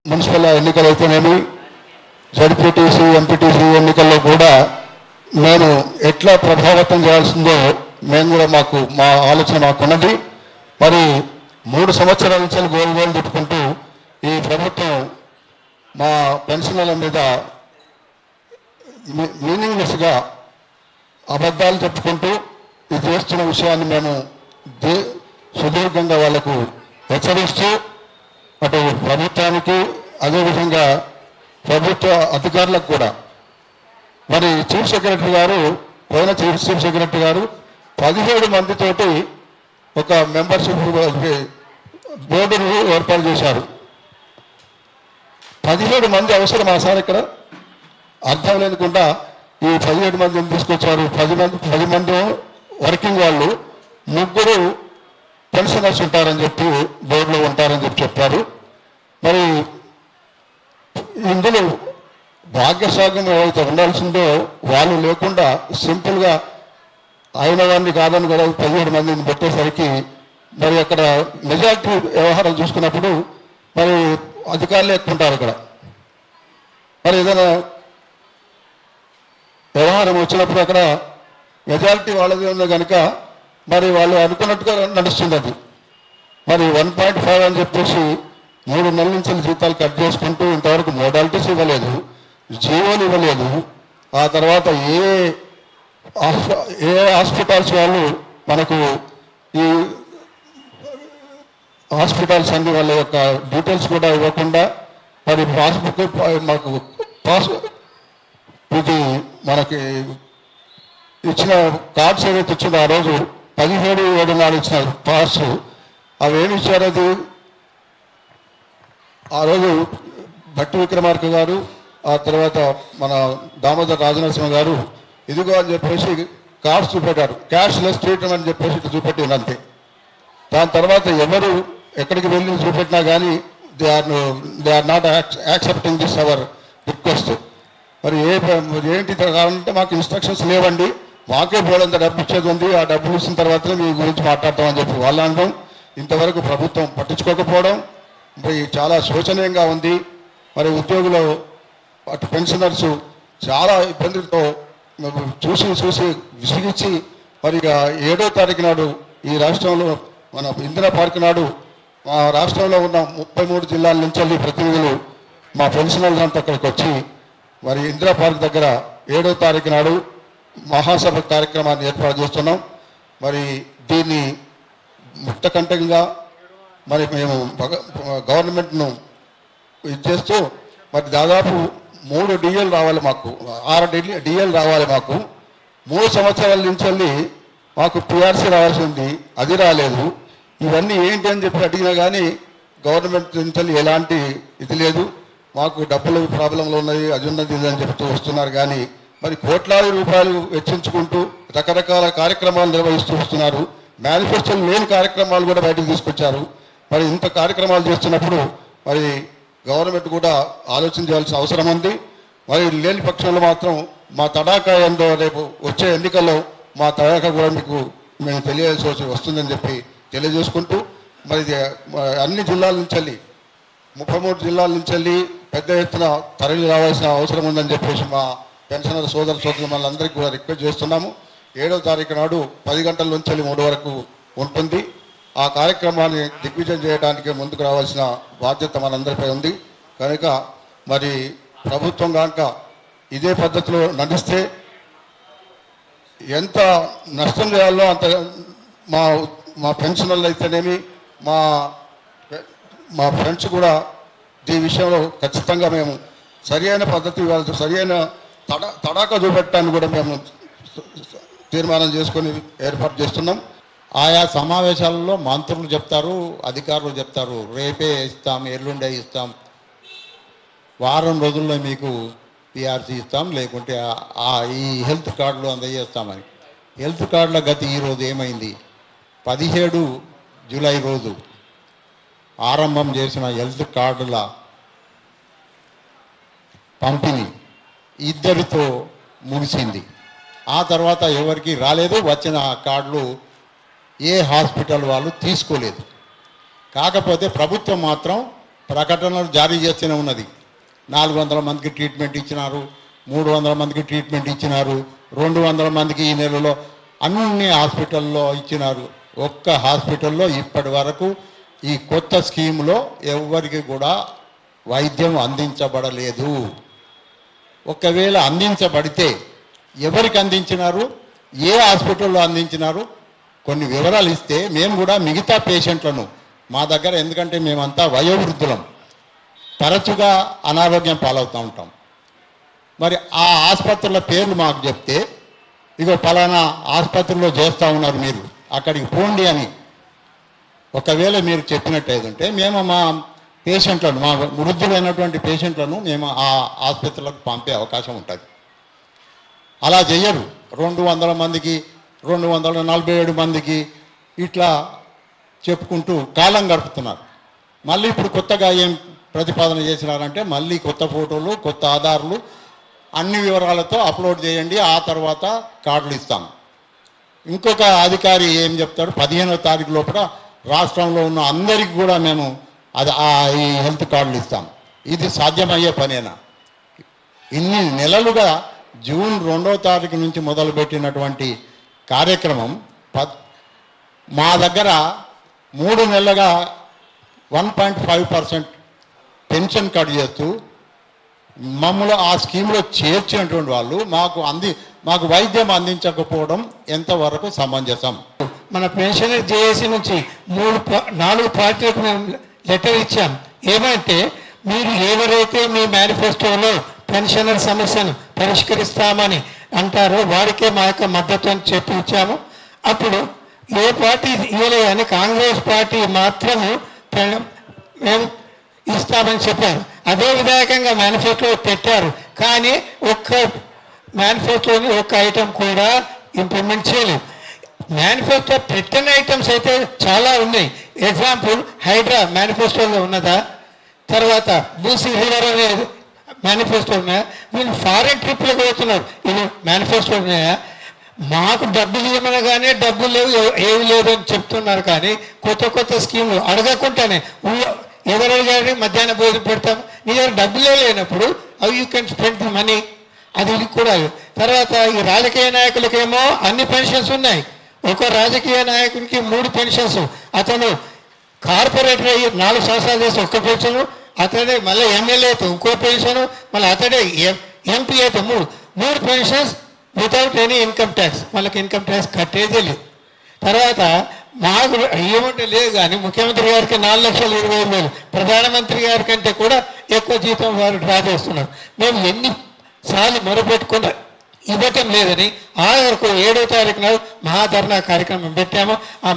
Municipal ఎన్నికలు అయితేనేమి, ZPTC MPTC ఎన్నికల్లో కూడా మేము ఎట్లా ప్రభావితం చేయాల్సిందో మేము కూడా మా ఆలోచన మాకున్నది. మరి 3 సంవత్సరాల నుంచి గోలు తిప్పుకుంటూ ఈ ప్రభుత్వం మా పెన్షన్ల మీద మీనింగ్లెస్గా అబద్ధాలు చెప్పుకుంటూ ఇది చేస్తున్న విషయాన్ని మేము సుదీర్ఘంగా వాళ్లకు హెచ్చరిస్తూ అటు ప్రభుత్వానికి అదేవిధంగా ప్రభుత్వ అధికారులకు కూడా మరి చీఫ్ సెక్రటరీ గారు పోయిన చీఫ్ సెక్రటరీ గారు 17 మందితోటి ఒక మెంబర్షిప్ బోర్డును ఏర్పాటు చేశారు. 17 మంది అవసరమా సార్? ఇక్కడ అర్థం లేకుండా ఈ 17 మందిని తీసుకొచ్చారు. 10 మంది వర్కింగ్ వాళ్ళు, 3 పెన్షనర్స్ ఉంటారని చెప్పి బోర్డులో ఉంటారని చెప్పారు. మరి ఇందులో భాగ్యశాఖం ఏవైతే ఉండాల్సిందో వాళ్ళు లేకుండా సింపుల్గా అయిన వాడిని కాదని కూడా 17 మందిని పెట్టేసరికి మరి అక్కడ మెజార్టీ వ్యవహారం చూసుకున్నప్పుడు మరి అధికారులు ఎక్కువ ఉంటారు అక్కడ. మరి ఏదైనా వ్యవహారం వచ్చినప్పుడు అక్కడ మెజారిటీ వాళ్ళది ఉంది కనుక మరి వాళ్ళు అనుకున్నట్టుగా నడుస్తుంది అది. మరి 1.5 అని చెప్పేసి 3 నెలల నుంచి జీతాలు కట్ చేసుకుంటూ ఇంతవరకు మోడాలిటీస్ ఇవ్వలేదు, జీవోలు ఇవ్వలేదు. ఆ తర్వాత ఏ హాస్పిటల్స్ వాళ్ళు మనకు ఈ హాస్పిటల్స్ అన్ని వాళ్ళ యొక్క డీటెయిల్స్ కూడా ఇవ్వకుండా మరి పాస్బుక్ మాకు ఇది మనకి ఇచ్చిన కార్డ్స్ ఏదైతే ఇచ్చిందో ఆ రోజు 17/7 ఇచ్చిన పాస్ అవి ఏమి ఇచ్చారు? అది ఆ రోజు భట్టి విక్రమార్క గారు, ఆ తర్వాత మన దామోదర్ రాజనరసింహ గారు ఇదిగో అని చెప్పేసి కార్డ్స్ చూపెట్టారు. క్యాష్లెస్ ట్రీట్మెంట్ అని చెప్పేసి చూపెట్టింది అంతే. దాని తర్వాత ఎవరు ఎక్కడికి వెళ్ళి చూపెట్టినా కానీ they are not accepting this our request. మరి ఏంటి కావాలంటే మాకు ఇన్స్ట్రక్షన్స్ లేవండి, మాకే బోలంత డబ్బు ఇచ్చేది ఉంది, ఆ డబ్బులు ఇచ్చిన తర్వాతనే మీ గురించి మాట్లాడతామని చెప్పి వాళ్ళు అనడం, ఇంతవరకు ప్రభుత్వం పట్టించుకోకపోవడం మరి చాలా శోచనీయంగా ఉంది. మరి ఉద్యోగులు అటు పెన్షనర్స్ చాలా ఇబ్బందులతో చూసి విసిగించి మరి 7వ తారీఖు నాడు ఈ రాష్ట్రంలో మన ఇందిరా పార్క్ నాడు మా రాష్ట్రంలో ఉన్న 33 జిల్లాల నుంచి ప్రతినిధులు మా పెన్షనర్లు అంతా అక్కడికి వచ్చి మరి ఇందిరా పార్క్ దగ్గర 7వ తారీఖు నాడు మహాసభ కార్యక్రమాన్ని ఏర్పాటు చేస్తున్నాం. మరి దీన్ని ముక్తకంఠంగా మరి మేము గవర్నమెంట్ను ఇది చేస్తూ మరి దాదాపు 3 డిఎల్ రావాలి మాకు, 6 డిఎల్ రావాలి మాకు. 3 సంవత్సరాల నుంచి మాకు పిఆర్సీ రావాల్సింది, అది రాలేదు. ఇవన్నీ ఏంటి అని చెప్పి అడిగినా కానీ గవర్నమెంట్ నుంచి ఎలాంటి ఇది లేదు. మాకు డబ్బులు ప్రాబ్లంలు ఉన్నాయి, అది ఉన్నది ఇది అని చెప్తూ వస్తున్నారు. కానీ మరి కోట్లాది రూపాయలు వెచ్చించుకుంటూ రకరకాల కార్యక్రమాలు నిర్వహిస్తూ వస్తున్నారు. మేనిఫెస్టోలు లేని కార్యక్రమాలు కూడా బయటకు తీసుకొచ్చారు. మరి ఇంత కార్యక్రమాలు చేస్తున్నప్పుడు మరి గవర్నమెంట్ కూడా ఆలోచన చేయాల్సిన అవసరం ఉంది. మరి లేని పక్షంలో మాత్రం మా తడాకా ఏందో రేపు వచ్చే ఎన్నికల్లో మా తడాకా కూడా మీకు మేము తెలియాల్సి వస్తుందని చెప్పి తెలియజేసుకుంటూ మరి అన్ని జిల్లాల నుంచి 33 జిల్లాల నుంచి పెద్ద ఎత్తున తరలి రావాల్సిన అవసరం ఉందని చెప్పేసి మా పెన్షనర్ సోదరులందరికీ కూడా రిక్వెస్ట్ చేస్తున్నాము. 7వ తారీఖు నాడు 10 గంటల నుంచి 3 వరకు ఉంటుంది. ఆ కార్యక్రమాన్ని దిగ్విజయం చేయడానికి ముందుకు రావాల్సిన బాధ్యత మనందరిపై ఉంది. కనుక మరి ప్రభుత్వం కనుక ఇదే పద్ధతిలో నడిస్తే ఎంత నష్టం చేయాలో అంత మా పెన్షనర్లు అయితేనేమి మా ఫ్రెండ్స్ కూడా ఈ విషయంలో ఖచ్చితంగా మేము సరియైన పద్ధతి సరియైన తడాకా చూపెట్టడానికి కూడా మేము తీర్మానం చేసుకొని ఏర్పాటు చేస్తున్నాం. ఆయా సమావేశాలలో మంత్రులు చెప్తారు, అధికారులు చెప్తారు, రేపే ఇస్తాం, ఎల్లుండే ఇస్తాం, వారం రోజుల్లో మీకు పిఆర్సీ ఇస్తాం, లేకుంటే ఈ హెల్త్ కార్డులు అందజేస్తామని. హెల్త్ కార్డుల గతి ఈరోజు ఏమైంది? 17 జూలై రోజు ఆరంభం చేసిన హెల్త్ కార్డుల పంపిణీ 2తో ముగిసింది. ఆ తర్వాత ఎవరికి రాలేదు. వచ్చిన కార్డులు ఏ హాస్పిటల్ వాళ్ళు తీసుకోలేదు. కాకపోతే ప్రభుత్వం మాత్రం ప్రకటనలు జారీ చేస్తూనే ఉన్నది. 400 మందికి ట్రీట్మెంట్ ఇచ్చినారు, 300 మందికి ట్రీట్మెంట్ ఇచ్చినారు, 200 మందికి ఈ నెలలో అన్ని హాస్పిటల్లో ఇచ్చినారు. ఒక్క హాస్పిటల్లో ఇప్పటి వరకు ఈ కొత్త స్కీములో ఎవరికి కూడా వైద్యం అందించబడలేదు. ఒకవేళ అందించబడితే ఎవరికి అందించినారు, ఏ హాస్పిటల్లో అందించినారు, కొన్ని వివరాలు ఇస్తే మేము కూడా మిగతా పేషెంట్లను మా దగ్గర, ఎందుకంటే మేమంతా వయోవృద్ధులం, తరచుగా అనారోగ్యం పాలవుతూ ఉంటాం. మరి ఆ ఆసుపత్రుల పేర్లు మాకు చెప్తే, ఇగో పలానా ఆసుపత్రిలో చేస్తూ ఉన్నారు మీరు, అక్కడికి పోండి అని ఒకవేళ మీరు చెప్పినట్టయితే మేము మా పేషెంట్లను, మా వృద్ధులైనటువంటి పేషెంట్లను మేము ఆ ఆసుపత్రులకు పంపే అవకాశం ఉంటుంది. అలా చెయ్యరు. 200 మందికి, 247 మందికి ఇట్లా చెప్పుకుంటూ కాలం గడుపుతున్నారు. మళ్ళీ ఇప్పుడు కొత్తగా ఏం ప్రతిపాదన చేసినారంటే, మళ్ళీ కొత్త ఫోటోలు, కొత్త ఆధార్లు, అన్ని వివరాలతో అప్లోడ్ చేయండి, ఆ తర్వాత కార్డులు ఇస్తాం. ఇంకొక అధికారి ఏం చెప్తాడు, 15వ తారీఖు లోపల రాష్ట్రంలో ఉన్న అందరికీ కూడా మేము ఈ హెల్త్ కార్డులు ఇస్తాం. ఇది సాధ్యమయ్యే పనేనా? ఇన్ని నెలలుగా జూన్ 2వ తారీఖు నుంచి మొదలుపెట్టినటువంటి కార్యక్రమం మా దగ్గర 3 నెలలుగా 1.5% పెన్షన్ కట్ చేస్తూ మమ్మల్ని ఆ స్కీమ్లో చేర్చినటువంటి వాళ్ళు మాకు వైద్యం అందించకపోవడం ఎంతవరకు సమంజసం? మన పెన్షనర్ జేఏసీ నుంచి 4 పార్టీలకు మేము లెటర్ ఇచ్చాం. ఏమంటే, మీరు ఎవరైతే మీ మేనిఫెస్టోలో పెన్షనర్ సమస్యను పరిష్కరిస్తామని అంటారో వారికే మా యొక్క మద్దతు అని చెప్పి ఇచ్చాము. అప్పుడు ఏ పార్టీ ఇవ్వలేదని కాంగ్రెస్ పార్టీ మాత్రము మేము ఇస్తామని చెప్పారు. అదే విధాయకంగా మేనిఫెస్టో పెట్టారు, కానీ ఒక్క మేనిఫెస్టోని ఒక్క ఐటెం కూడా ఇంప్లిమెంట్ చేయలేదు. మేనిఫెస్టో పెట్టిన ఐటమ్స్ అయితే చాలా ఉన్నాయి. ఎగ్జాంపుల్, హైడ్రా మేనిఫెస్టోలో ఉన్నదా? తర్వాత బూసీ రివర్ అనేది మేనిఫెస్టో ఉన్నాయా? వీళ్ళు ఫారెన్ ట్రిప్లకు పోతున్నారు, ఇది మేనిఫెస్టో ఉన్నాయా? మాకు డబ్బులు ఇవ్వమని కానీ డబ్బులు లేవు, ఏమి లేదు అని చెప్తున్నారు. కానీ కొత్త స్కీములు అడగకుండానే ఎవరు అడిగారు? మధ్యాహ్నం భోజనం పెడతాం, నీ దగ్గర డబ్బులే లేనప్పుడు అవి you can spend the money, అది కూడా. తర్వాత ఈ రాజకీయ నాయకులకేమో అన్ని పెన్షన్స్ ఉన్నాయి. ఒక రాజకీయ నాయకుడికి 3 పెన్షన్స్. అతను కార్పొరేటర్ అయ్యి 4 సంవత్సరాలు చేసి ఒక్క పెన్షను, అతడే మళ్ళీ ఎమ్మెల్యే అయితే ఇంకో పెన్షను, మళ్ళీ అతడే ఎంపీ అయితే 3 pensions without any income tax. వాళ్ళకి ఇన్కమ్ ట్యాక్స్ కట్టేదే లేదు. తర్వాత మాకు ఏమంటే లేదు, కానీ ముఖ్యమంత్రి గారికి 4,25,000, ప్రధానమంత్రి గారి కంటే కూడా ఎక్కువ జీతం వారు డ్రా చేస్తున్నారు. మేము ఎన్నిసార్లు మొరపెట్టుకున్నా ఇవ్వటం లేదని ఆఖరికి 7వ తారీఖున మహాధర్నా కార్యక్రమం పెట్టాము. ఆ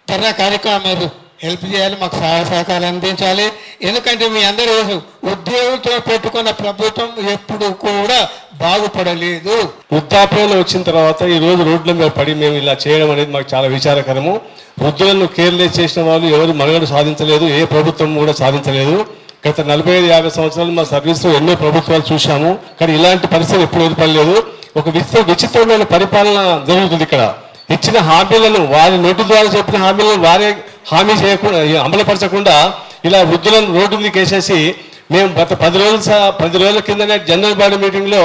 ధర్నా కార్యక్రమం మీరు హెల్ప్ చేయాలి, మాకు సహాయ సహకారాలు అందించాలి. ఎందుకంటే మీ అందరూ ఉద్యోగులతో పెట్టుకున్న ప్రభుత్వం ఎప్పుడు కూడా బాగుపడలేదు. వృద్ధాప్యంలో వచ్చిన తర్వాత ఈ రోజు రోడ్ల మీద పడి మేము ఇలా చేయడం అనేది మాకు చాలా విచారకరము. వృద్ధులను కేర్లెస్ చేసిన వాళ్ళు ఎవరు మనుగడ సాధించలేదు, ఏ ప్రభుత్వం కూడా సాధించలేదు. గత 45-50 సంవత్సరాలు మా సర్వీస్లో ఎన్నో ప్రభుత్వాలు చూశాము, కానీ ఇలాంటి పరిస్థితి ఎప్పుడు ఏర్పడలేదు. ఒక విచిత్రమైన పరిపాలన జరుగుతుంది ఇక్కడ. ఇచ్చిన హామీలను, వారి నోటి ద్వారా చెప్పిన హామీలను వారే హామీ చేయకుండా, అమలుపరచకుండా ఇలా వృద్ధులను రోడ్డు మీదకి వేసేసి, మేము గత 10 రోజుల కిందనే జనరల్ బాడీ మీటింగ్లో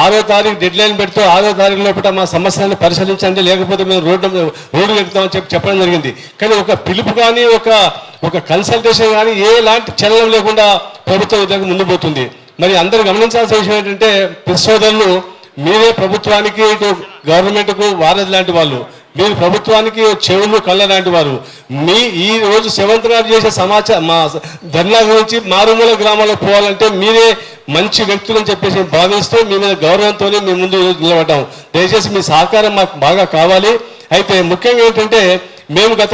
6వ తారీఖు డెడ్ లైన్ పెడుతూ 6వ తారీఖు లోపల మా సమస్యలను పరిశీలించండి, లేకపోతే మేము రోడ్డు ఎక్కుతామని చెప్పడం జరిగింది. కానీ ఒక పిలుపు కానీ ఒక కన్సల్టేషన్ కానీ ఎలాంటి చలనం లేకుండా ప్రభుత్వం విధంగా ముందు పోతుంది. మరి అందరూ గమనించాల్సిన విషయం ఏంటంటే, సోదరులు, మీరే ప్రభుత్వానికి, ఇటు గవర్నమెంట్కు వారధి లాంటి వాళ్ళు, మీరు ప్రభుత్వానికి చెవులు కళ్ళ లాంటి వారు. ఈ రోజు 7th నాడు చేసే మా ధర్నా గురించి మారుమూల గ్రామాలకు పోవాలంటే మీరే మంచి వ్యక్తులని చెప్పేసి భావిస్తూ మీ మీద గౌరవంతోనే మీ ముందు నిలబడ్డాం. దయచేసి మీ సహకారం మాకు బాగా కావాలి. అయితే ముఖ్యంగా ఏంటంటే, మేము గత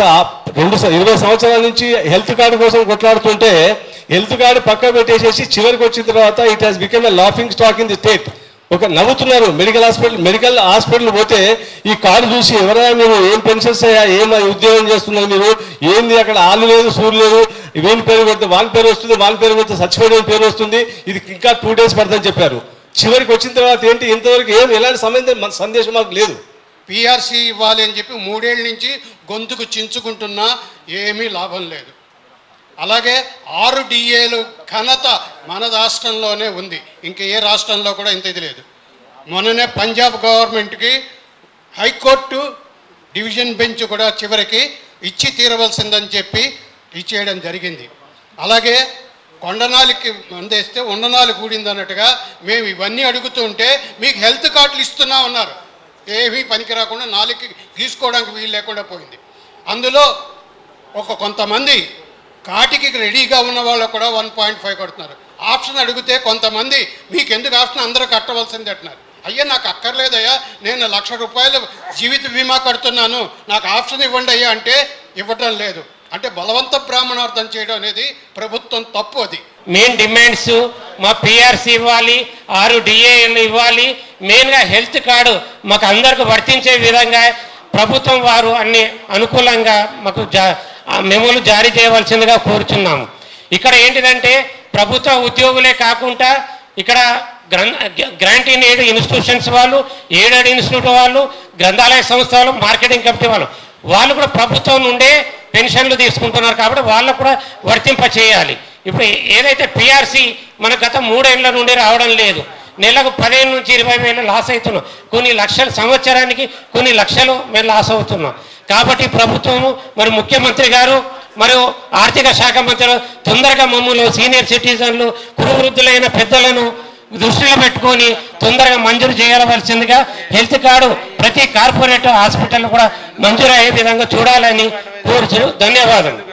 20 సంవత్సరాల నుంచి హెల్త్ కార్డు కోసం కొట్లాడుతుంటే, హెల్త్ కార్డు పక్క పెట్టేసేసి చివరికి వచ్చిన తర్వాత it has become a laughing stock in the state. ఒక నవ్వుతున్నారు. మెడికల్ హాస్పిటల్ పోతే ఈ కార్డు చూసి, ఎవరైనా మీరు ఏం పెన్షన్స్ అయ్యా, ఏం ఉద్యోగం చేస్తున్నారు మీరు, ఏంది అక్కడ ఆలు లేదు, సూరు లేదు, వీని పేరు పెడితే వాని పేరు వస్తుంది, వాని పేరు పెడితే చచ్చిపోయిన పేరు వస్తుంది, ఇది ఇంకా 2 days పడుతుందని చెప్పారు. చివరికి వచ్చిన తర్వాత ఏంటి, ఇంతవరకు ఎలాంటి సందేశం మాకు లేదు. పిఆర్సీ ఇవ్వాలి అని చెప్పి 3 ఏళ్ళ నుంచి గొంతుకు చించుకుంటున్నా ఏమీ లాభం లేదు. అలాగే 6 డిఏలు ఘనత మన రాష్ట్రంలోనే ఉంది. ఇంక ఏ రాష్ట్రంలో కూడా ఇంత ఇది లేదు. మొన్ననే పంజాబ్ గవర్నమెంట్కి హైకోర్టు డివిజన్ బెంచ్ కూడా చివరికి ఇచ్చి తీరవలసిందని చెప్పి ఇచ్చేయడం జరిగింది. అలాగే కొండనాలికి మందేస్తే ఉండనాలు కూడింది అన్నట్టుగా మేము ఇవన్నీ అడుగుతుంటే మీకు హెల్త్ కార్డులు ఇస్తున్నా ఉన్నారు. ఏమీ పనికి రాకుండా నాలుగుకి గీసుకోవడానికి వీలు లేకుండా పోయింది. అందులో కొంతమంది కాటికి రెడీగా ఉన్న వాళ్ళు కూడా 1.5 కడుతున్నారు. ఆప్షన్ అడిగితే కొంతమంది మీకు ఎందుకు ఆప్షన్ అందరూ కట్టవలసింది అంటున్నారు. అయ్యా నాకు అక్కర్లేదయ్యా, నేను ₹1,00,000 జీవిత బీమా కడుతున్నాను, నాకు ఆప్షన్ ఇవ్వండి అయ్యా అంటే ఇవ్వటం లేదు. అంటే బలవంత బ్రాహ్మణార్థం చేయడం అనేది ప్రభుత్వం తప్పు. అది మెయిన్ డిమాండ్స్ మా పిఆర్సీ ఇవ్వాలి, 6 డిఏలు ఇవ్వాలి, మెయిన్గా హెల్త్ కార్డు మాకు అందరికి వర్తించే విధంగా ప్రభుత్వం వారు అన్ని అనుకూలంగా మాకు మెమోలు జారీ చేయవలసిందిగా కోరుచున్నాము. ఇక్కడ ఏంటిదంటే ప్రభుత్వ ఉద్యోగులే కాకుండా ఇక్కడ గ్రాంట్ ఇన్ ఎయిడ్ ఇన్స్టిట్యూషన్స్ వాళ్ళు, ఎయిడెడ్ ఇన్స్టిట్యూట్ వాళ్ళు, గ్రంథాలయ సంస్థలు, మార్కెటింగ్ కమిటీ వాళ్ళు కూడా ప్రభుత్వం నుండే పెన్షన్లు తీసుకుంటున్నారు కాబట్టి వాళ్ళకు కూడా వర్తింప చేయాలి. ఇప్పుడు ఏదైతే పిఆర్సీ మన గత 3 ఏళ్ల నుండి రావడం లేదు, నెలకు 15 నుంచి 20 వేలు లాస్ అవుతున్నాం, కొన్ని లక్షలు సంవత్సరానికి కొన్ని లక్షలు మేము లాస్ అవుతున్నాం. కాబట్టి ప్రభుత్వము మరి ముఖ్యమంత్రి గారు మరియు ఆర్థిక శాఖ మంత్రులు తొందరగా మమ్మల్ని సీనియర్ సిటిజన్లు, కురువృద్ధులైన పెద్దలను దృష్టిలో పెట్టుకొని తొందరగా మంజూరు చేయవలసిందిగా, హెల్త్ కార్డు ప్రతి కార్పొరేట్ హాస్పిటల్ కూడా మంజూరు అయ్యే విధంగా చూడాలని కోరుచు. ధన్యవాదాలు.